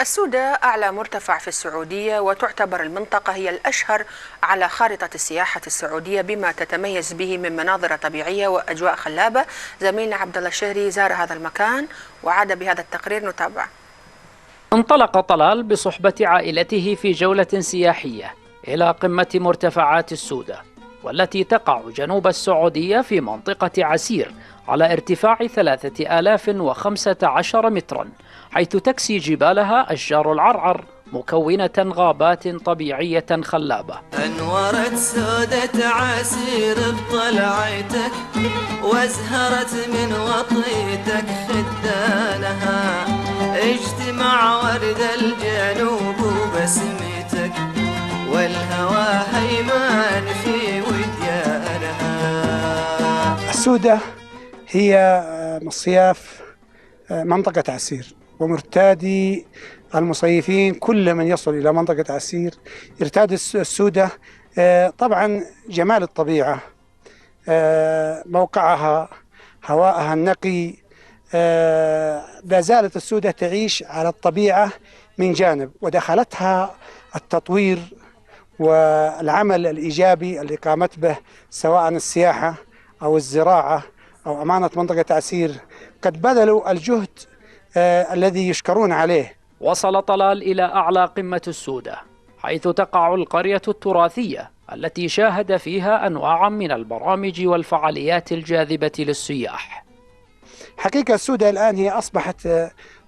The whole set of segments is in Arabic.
السودة أعلى مرتفع في السعودية، وتعتبر المنطقة هي الأشهر على خارطة السياحة السعودية بما تتميز به من مناظر طبيعية وأجواء خلابة. زميلنا عبد الله الشهري زار هذا المكان وعاد بهذا التقرير، نتابع. انطلق طلال بصحبة عائلته في جولة سياحية إلى قمة مرتفعات السودة، والتي تقع جنوب السعودية في منطقة عسير على ارتفاع 3015 مترا، حيث تكسي جبالها أشجار العرعر مكونة غابات طبيعية خلابة. أنورت سودة عسير بطلعتك، وازهرت من وطيتك خدانها، اجتمع ورد الجنوب وبسمتك، والهوى هيمان في وديانها. السودة هي مصياف منطقة عسير، ومرتادي المصيفين كل من يصل إلى منطقة عسير يرتاد السودة. طبعا جمال الطبيعة، موقعها، هواءها النقي. لا زالت السودة تعيش على الطبيعة من جانب، ودخلتها التطوير والعمل الإيجابي اللي قامت به، سواء السياحة أو الزراعة أو أمانة منطقة عسير، قد بذلوا الجهد الذي يشكرون عليه. وصل طلال إلى أعلى قمة السودة، حيث تقع القرية التراثية التي شاهد فيها أنواعا من البرامج والفعاليات الجاذبة للسياح. حقيقة السودة الآن هي أصبحت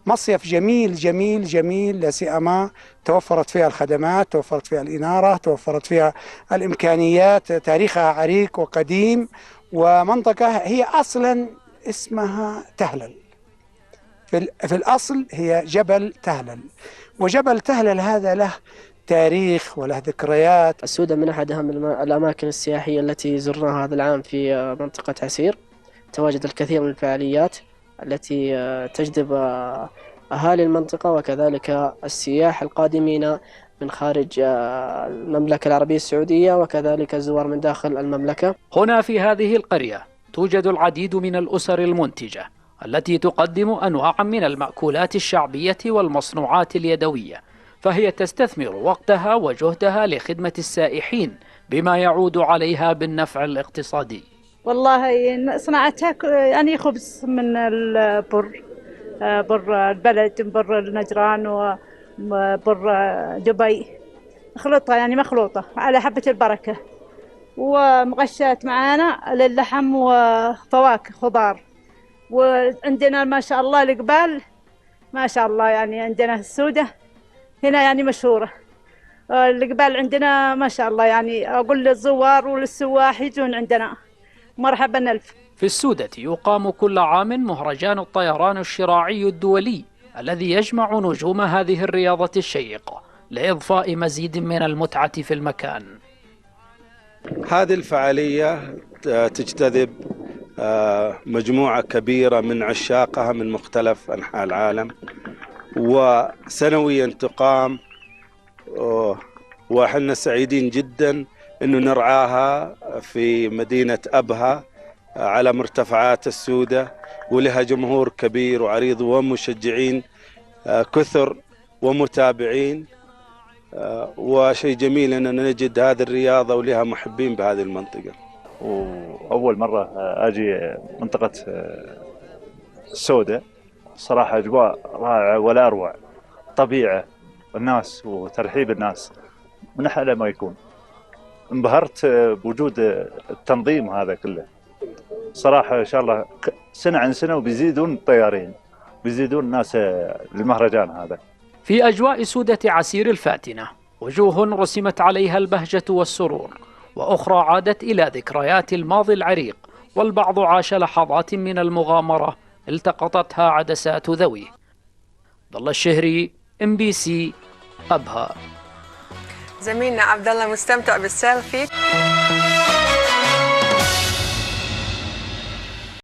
مصيف جميل جميل جميل، لا سيما توفرت فيها الخدمات، توفرت فيها الإنارة، توفرت فيها الإمكانيات. تاريخها عريق وقديم، ومنطقة هي أصلا اسمها تهلل. في الأصل هي جبل تهلل، وجبل تهلل هذا له تاريخ وله ذكريات. السودة من أحد أهم الأماكن السياحية التي زرناها هذا العام في منطقة عسير. تواجد الكثير من الفعاليات التي تجذب أهالي المنطقة، وكذلك السياح القادمين من خارج المملكة العربية السعودية، وكذلك الزوار من داخل المملكة. هنا في هذه القرية توجد العديد من الأسر المنتجة التي تقدم أنواعا من المأكولات الشعبية والمصنوعات اليدوية، فهي تستثمر وقتها وجهدها لخدمة السائحين بما يعود عليها بالنفع الاقتصادي. والله صناعتها يعني خبز من البر، بر البلد، بر النجران وبر دبي، مخلوطة يعني مخلوطة على حبة البركة، ومغشات معانا للحم وفواكه خضار. وعندنا ما شاء الله القبال، ما شاء الله يعني عندنا السودة هنا يعني مشهورة. القبال عندنا ما شاء الله، يعني أقول للزوار وللسواح يجون عندنا مرحبا ألف. في السودة يقام كل عام مهرجان الطيران الشراعي الدولي، الذي يجمع نجوم هذه الرياضة الشيقة لإضفاء مزيد من المتعة في المكان. هذه الفعالية تجتذب مجموعة كبيرة من عشاقها من مختلف أنحاء العالم، وسنويا تقام، وحنا سعيدين جدا أنه نرعاها في مدينة أبها على مرتفعات السودة، ولها جمهور كبير وعريض ومشجعين كثر ومتابعين، وشيء جميل أننا نجد هذه الرياضة ولها محبين بهذه المنطقة. وأول مرة أجي منطقة السودة، صراحة أجواء رائعة ولا أروع، طبيعة الناس وترحيب الناس من أحلى ما يكون. انبهرت بوجود التنظيم هذا كله صراحة. إن شاء الله سنة عن سنة وبيزيدون الطيارين، بيزيدون الناس للمهرجان هذا. في أجواء سودة عسير الفاتنة وجوه رسمت عليها البهجة والسرور، وأخرى عادت إلى ذكريات الماضي العريق، والبعض عاش لحظات من المغامرة التقطتها عدسات ذويه. عبد الله الشهري، MBC، أبها. زميلنا عبد الله مستمتع بالسيلفي.